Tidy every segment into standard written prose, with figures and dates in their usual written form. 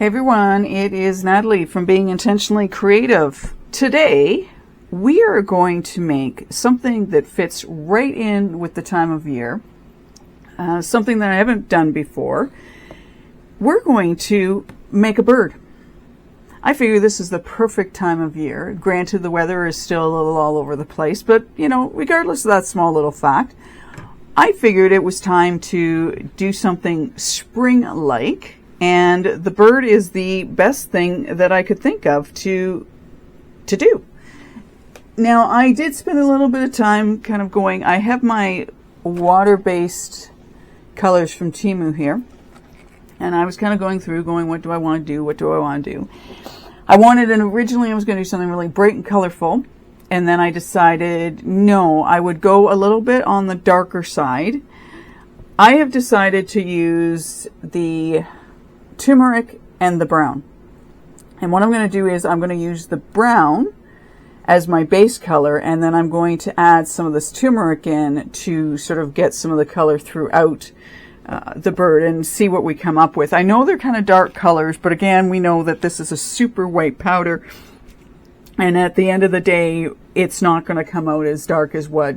Hey everyone, it is Natalie from Being Intentionally Creative. Today, we are going to make something that fits right in with the time of year, something that I haven't done before. We're going to make a bird. I figure this is the perfect time of year. Granted, the weather is still a little all over the place, but regardless of that small little fact, I figured it was time to do something spring-like. And the bird is the best thing that I could think of to do. Now, I did spend a little bit of time kind of going, I have my water-based colors from Temu here. And I was kind of going through, what do I want to do? What do I want to do? Originally I was going to do something really bright and colorful. And then I decided, no, I would go a little bit on the darker side. I have decided to use the turmeric and the brown. And what I'm going to do is I'm going to use the brown as my base color, and then I'm going to add some of this turmeric in to sort of get some of the color throughout the bird and see what we come up with. I know they're kind of dark colors, but again, we know that this is a super white powder, and at the end of the day, it's not going to come out as dark as what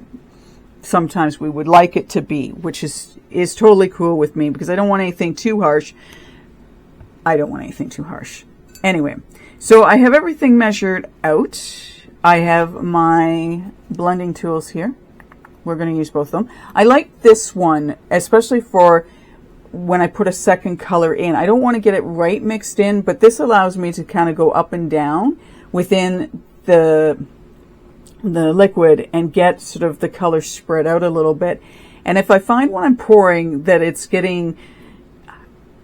sometimes we would like it to be, which is totally cool with me because I don't want anything too harsh. Anyway, so I have everything measured out. I have my blending tools here. We're going to use both of them. I like this one, especially for when I put a second color in. I don't want to get it right mixed in, but this allows me to kind of go up and down within the liquid and get sort of the color spread out a little bit. And if I find when I'm pouring that it's getting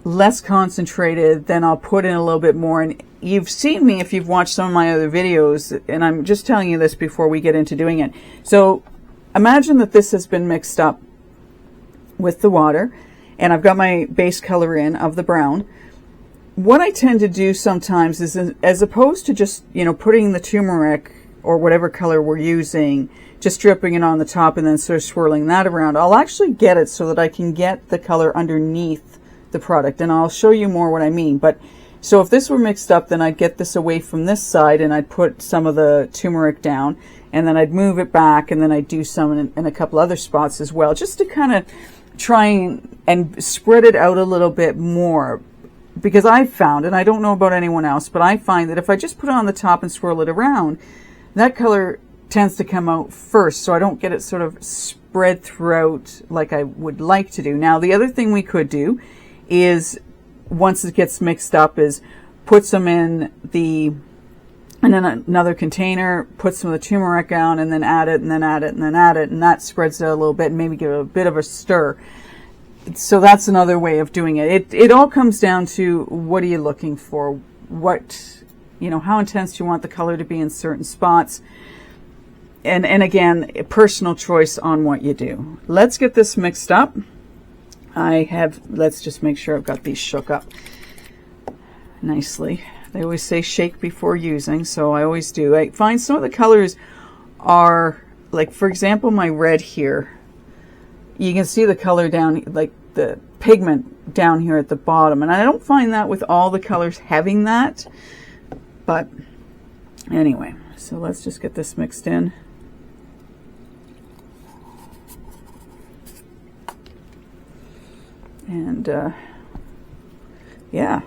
less concentrated, then I'll put in a little bit more. And you've seen me if you've watched some of my other videos, and I'm just telling you this before we get into doing it. So imagine that this has been mixed up with the water, and I've got my base color in of the brown. What I tend to do sometimes is, as opposed to just putting the turmeric or whatever color we're using, just dripping it on the top and then sort of swirling that around, I'll actually get it so that I can get the color underneath the product, and I'll show you more what I mean. But so if this were mixed up, then I'd get this away from this side and I'd put some of the turmeric down, and then I'd move it back, and then I'd do some in a couple other spots as well, just to kind of try and spread it out a little bit more. Because I've found, and I don't know about anyone else, but I find that if I just put it on the top and swirl it around, that color tends to come out first, so I don't get it sort of spread throughout like I would like to do. Now, the other thing we could do is, once it gets mixed up, is put some in another container, put some of the turmeric down, and then add it, and then add it, and then add it, and that spreads it out a little bit, and maybe give it a bit of a stir. So that's another way of doing it. It all comes down to, what are you looking for? How intense do you want the color to be in certain spots? And again, personal choice on what you do. Let's get this mixed up. Let's just make sure I've got these shook up nicely. They always say shake before using, so I always do. I find some of the colors are, like, for example, my red here. You can see the color down, like the pigment down here at the bottom. And I don't find that with all the colors having that. But anyway, so let's just get this mixed in. And yeah,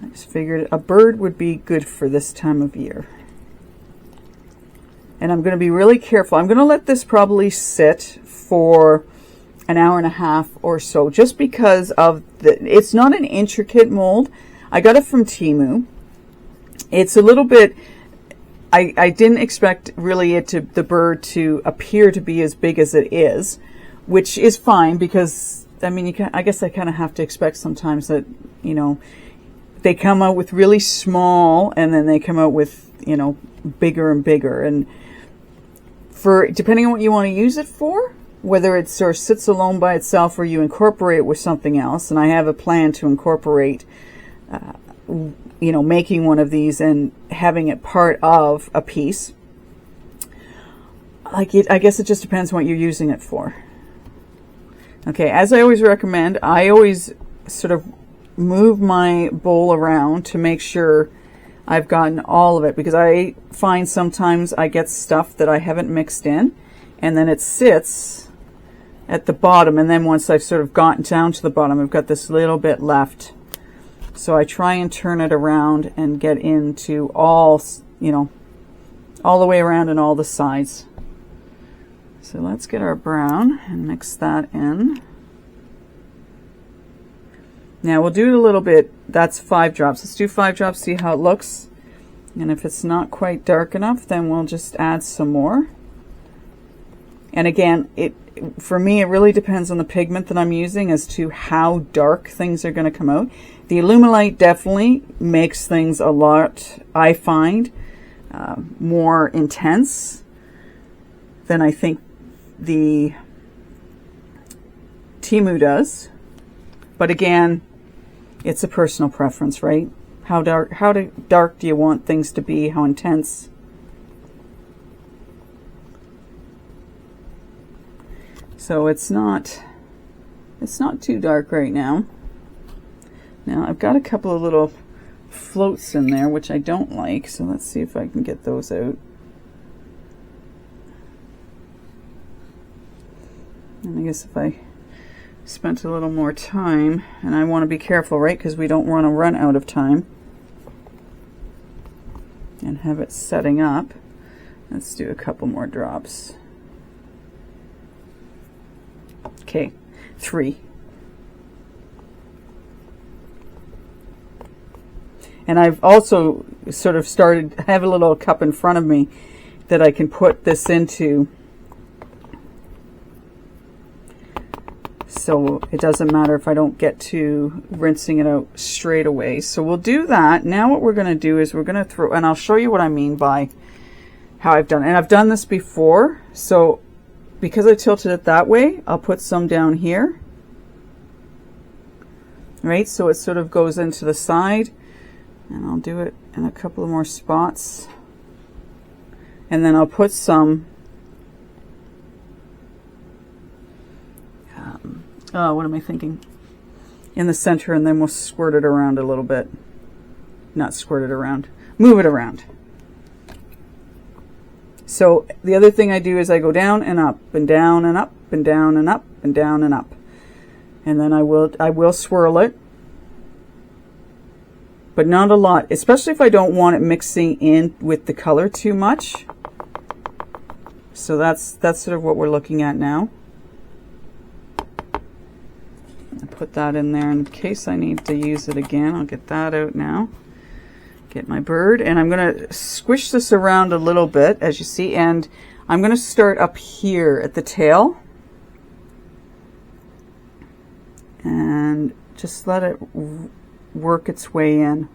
I just figured a bird would be good for this time of year. And I'm going to be really careful. I'm going to let this probably sit for an hour and a half or so, just because of it's not an intricate mold. I got it from Temu. It's a little bit, I didn't expect really the bird to appear to be as big as it is, which is fine, because I mean, I guess I kind of have to expect sometimes that, they come out with really small, and then they come out with, bigger and bigger. And depending on what you want to use it for, whether it sort of sits alone by itself or you incorporate it with something else, and I have a plan to incorporate, making one of these and having it part of a piece. I guess it just depends what you're using it for. Okay, as I always recommend, I always sort of move my bowl around to make sure I've gotten all of it, because I find sometimes I get stuff that I haven't mixed in, and then it sits at the bottom, and then once I've sort of gotten down to the bottom, I've got this little bit left. So I try and turn it around and get into all, you know, all the way around and all the sides. So let's get our brown and mix that in. Now we'll do it a little bit. That's 5 drops. Let's do 5 drops, see how it looks. And if it's not quite dark enough, then we'll just add some more. And again, for me, it really depends on the pigment that I'm using as to how dark things are going to come out. The Illuminate definitely makes things a lot, I find, more intense than I think the Temu does. But again, it's a personal preference, right? How dark do you want things to be? How intense? So it's not too dark right now. Now I've got a couple of little floats in there which I don't like, so let's see if I can get those out. And I guess if I spent a little more time, and I want to be careful, right, because we don't want to run out of time and have it setting up. Let's do a couple more drops. Okay, 3. And I've also sort of started, I have a little cup in front of me that I can put this into, so it doesn't matter if I don't get to rinsing it out straight away. So we'll do that. Now what we're going to do is we're going to throw, and I'll show you what I mean by how I've done it. And I've done this before, so because I tilted it that way, I'll put some down here. Right, so it sort of goes into the side, and I'll do it in a couple of more spots. And then I'll put some what am I thinking? In the center, and then we'll squirt it around a little bit. Not squirt it around, move it around. So the other thing I do is I go down and up and down and up and down and up and down and up. And then I will swirl it, but not a lot, especially if I don't want it mixing in with the color too much. So that's sort of what we're looking at now. I'll put that in there in case I need to use it again. I'll get that out now. Get my bird, and I'm going to squish this around a little bit, as you see, and I'm going to start up here at the tail and just let it work its way in.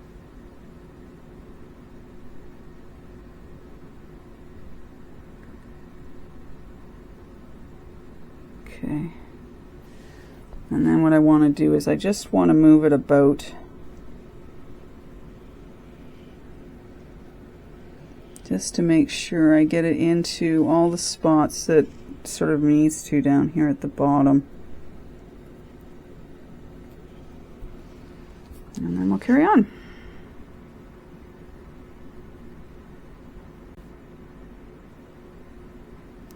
Okay. And then what I want to do is I just want to move it about just to make sure I get it into all the spots that sort of needs to down here at the bottom. And then we'll carry on.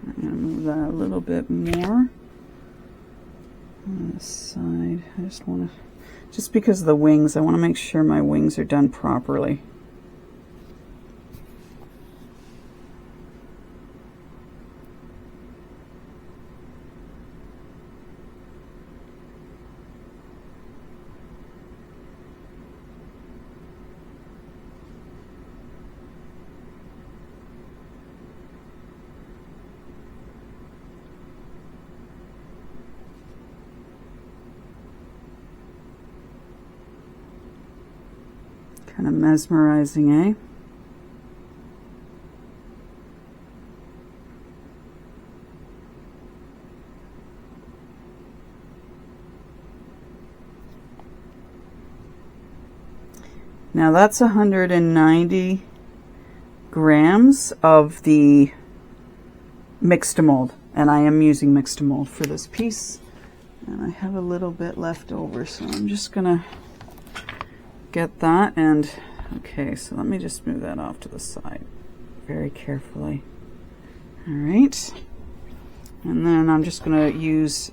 I'm going to move that a little bit more on this side. I just want to, just because of the wings, I want to make sure my wings are done properly. Kind of mesmerizing, eh? Now that's 190 grams of the mixed mold, and I am using mixed mold for this piece. And I have a little bit left over, so I'm just gonna get that. And okay, so let me just move that off to the side very carefully. All right, and then I'm just gonna use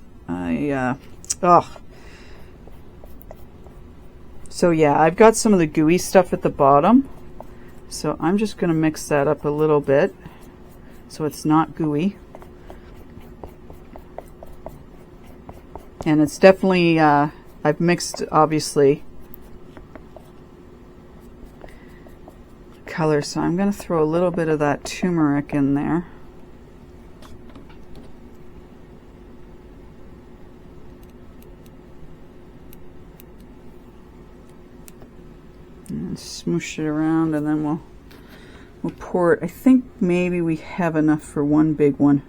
so yeah, I've got some of the gooey stuff at the bottom, so I'm just gonna mix that up a little bit so it's not gooey. And it's definitely, I've mixed, obviously, color, so I'm going to throw a little bit of that turmeric in there. And smoosh it around, and then we'll pour it. I think maybe we have enough for one big one.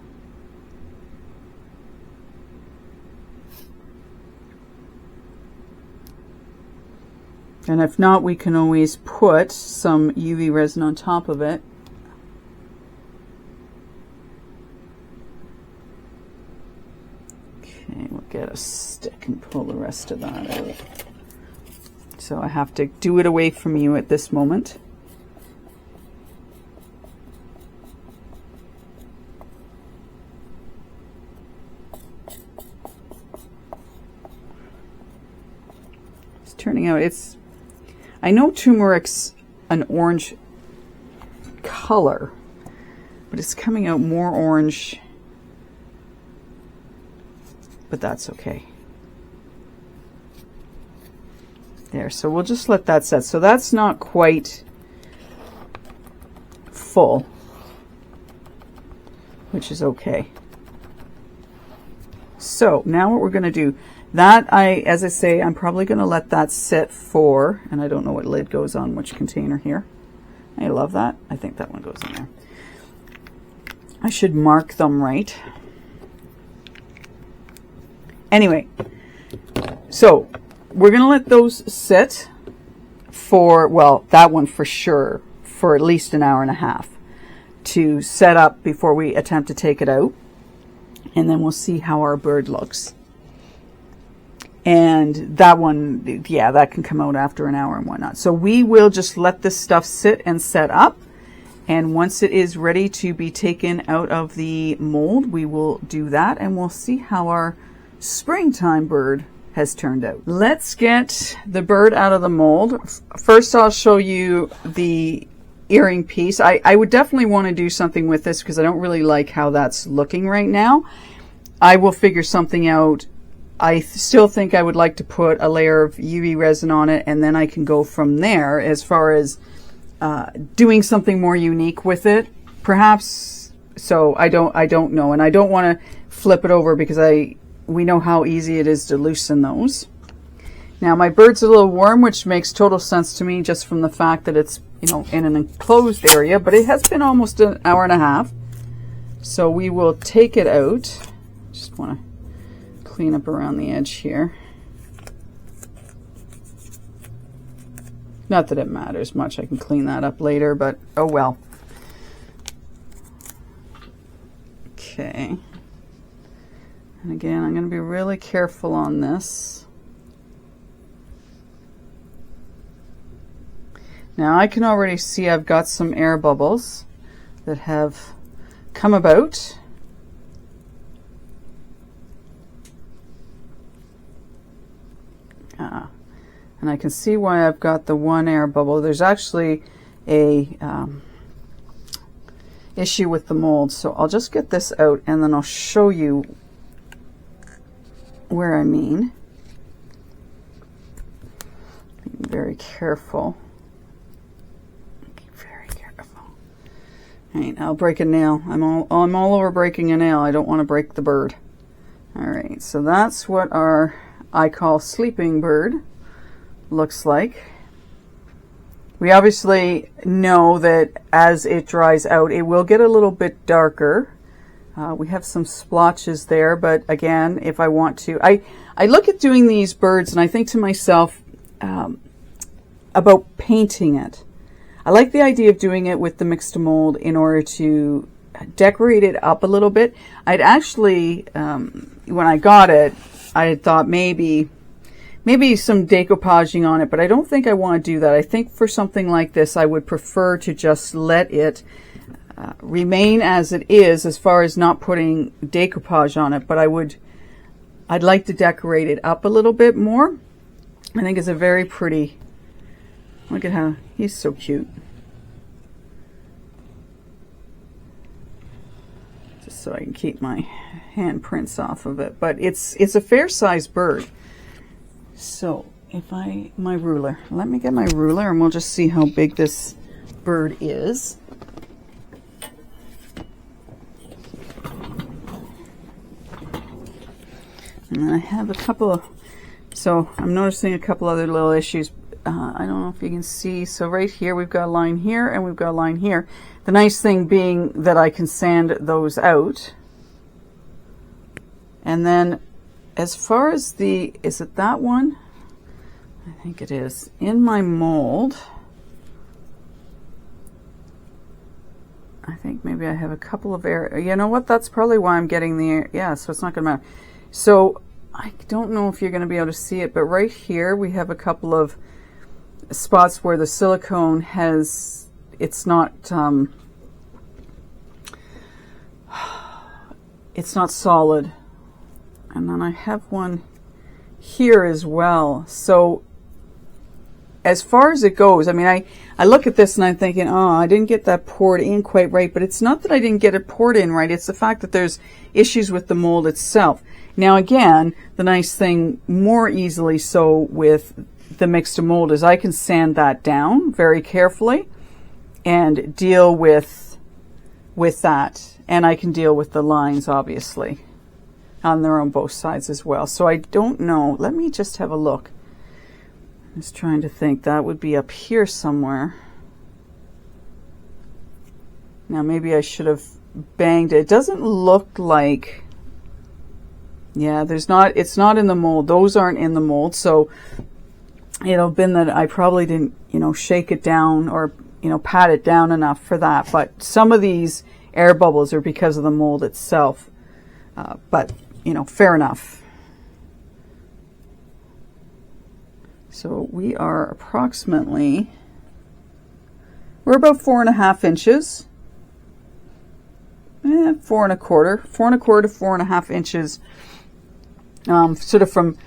And if not, we can always put some UV resin on top of it. Okay, we'll get a stick and pull the rest of that out. So I have to do it away from you at this moment. It's turning out, I know turmeric's an orange color, but it's coming out more orange, but that's okay. There, so we'll just let that set. So that's not quite full, which is okay. So now what we're going to do, that as I say, I'm probably going to let that sit for, and I don't know what lid goes on which container here. I love that. I think that one goes in there. I should mark them right. Anyway, so we're going to let those sit for, well, that one for sure, for at least an hour and a half to set up before we attempt to take it out. And then we'll see how our bird looks. And that one, yeah, that can come out after an hour and whatnot. So we will just let this stuff sit and set up. And once it is ready to be taken out of the mold, we will do that. And we'll see how our springtime bird has turned out. Let's get the bird out of the mold. First, I'll show you the earring piece. I would definitely want to do something with this because I don't really like how that's looking right now. I will figure something out. I still think I would like to put a layer of UV resin on it, and then I can go from there as far as doing something more unique with it, perhaps. So I don't know, and I don't want to flip it over because we know how easy it is to loosen those. Now my bird's a little warm, which makes total sense to me just from the fact that it's, you know, in an enclosed area, but it has been almost an hour and a half. So we will take it out. Just want to clean up around the edge here. Not that it matters much, I can clean that up later, but oh well. Okay. And again, I'm going to be really careful on this. Now I can already see I've got some air bubbles that have come about. And I can see why I've got the one air bubble. There's actually a issue with the mold, so I'll just get this out and then I'll show you where I mean. Be very careful. Very careful. All right, I'll break a nail. I'm all over breaking a nail. I don't want to break the bird. All right, so that's what our I call sleeping bird looks like. We obviously know that as it dries out, it will get a little bit darker. We have some splotches there, but again, if I want to, I look at doing these birds and I think to myself about painting it. I like the idea of doing it with the mixed mold in order to decorate it up a little bit. I'd actually, when I got it, I had thought maybe some decoupaging on it, but I don't think I want to do that. I think for something like this, I would prefer to just let it remain as it is, as far as not putting decoupage on it. But I'd like to decorate it up a little bit more. I think it's a very pretty, look at how, he's so cute. Just so I can keep my handprints off of it. But it's a fair sized bird. So if my ruler, let me get my ruler and we'll just see how big this bird is. And I have a couple of, so I'm noticing a couple other little issues. I don't know if you can see. So right here, we've got a line here and we've got a line here. The nice thing being that I can sand those out. And then as far as is it that one? I think it is. In my mold, I think maybe I have a couple of you know what? That's probably why I'm getting the, yeah, so it's not going to matter. So I don't know if you're going to be able to see it, but right here we have a couple of spots where the silicone has, it's not solid. And then I have one here as well. So as far as it goes, I mean, I look at this and I'm thinking, oh, I didn't get that poured in quite right, but it's not that I didn't get it poured in right. It's the fact that there's issues with the mold itself. Now, again, the nice thing, more easily so with the mixed mold, is I can sand that down very carefully and deal with that. And I can deal with the lines, obviously, on their own both sides as well. So I don't know. Let me just have a look. I'm just trying to think. That would be up here somewhere. Now, maybe I should have banged it. It doesn't look like... Yeah, it's not in the mold. Those aren't in the mold. So it'll have been that I probably didn't, shake it down or, pat it down enough for that. But some of these air bubbles are because of the mold itself. But, fair enough. So we are approximately, we're about 4.5 inches. 4.25 to 4.5 inches. Sort of from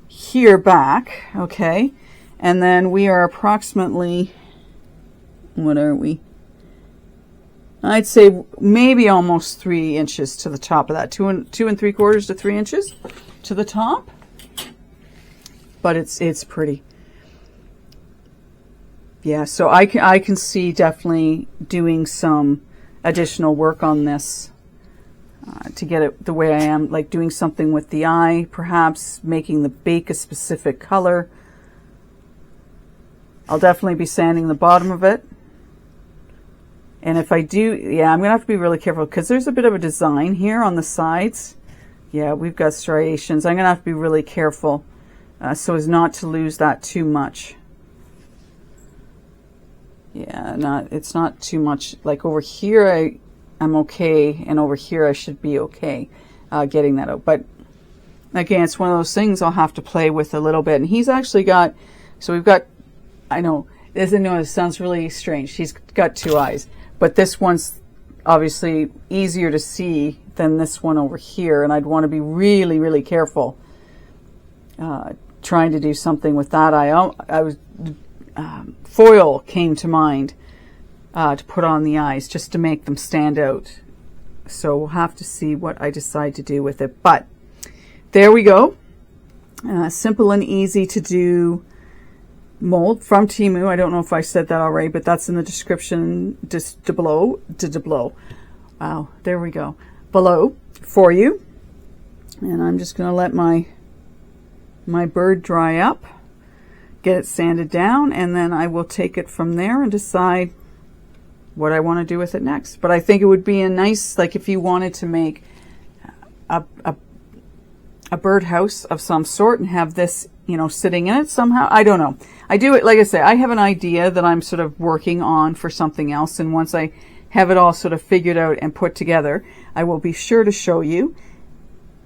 here back, okay, and then we are approximately, what are we? I'd say maybe almost 3 inches to the top of that, 2.75 to 3 inches to the top, but it's pretty. Yeah, so I can see definitely doing some additional work on this. To get it the way I am, like doing something with the eye, perhaps making the beak a specific color. I'll definitely be sanding the bottom of it. And if I do, yeah, I'm going to have to be really careful because there's a bit of a design here on the sides. Yeah, we've got striations. I'm going to have to be really careful so as not to lose that too much. Yeah, it's not too much. Like over here, I'm okay, and over here I should be okay getting that out. But again, it's one of those things I'll have to play with a little bit. And he's actually got, so we've got, I know, it sounds really strange. He's got 2 eyes, but this one's obviously easier to see than this one over here. And I'd want to be really, really careful trying to do something with that eye. Foil came to mind. To put on the eyes just to make them stand out. So we'll have to see what I decide to do with it. But there we go. Simple and easy to do mold from Temu. I don't know if I said that already, but that's in the description just below. Wow, there we go. Below for you. And I'm just going to let my bird dry up, get it sanded down, and then I will take it from there and decide what I want to do with it next. But I think it would be a nice, like if you wanted to make a birdhouse of some sort and have this, sitting in it somehow. I don't know. I do it, like I say, I have an idea that I'm sort of working on for something else. And once I have it all sort of figured out and put together, I will be sure to show you.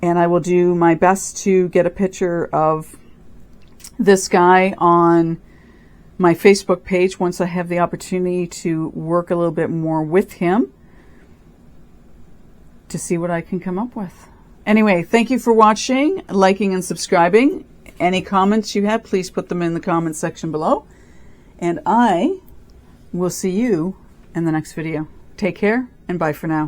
And I will do my best to get a picture of this guy on my Facebook page once I have the opportunity to work a little bit more with him to see what I can come up with. Anyway, thank you for watching, liking, and subscribing. Any comments you have, please put them in the comment section below. And I will see you in the next video. Take care, and bye for now.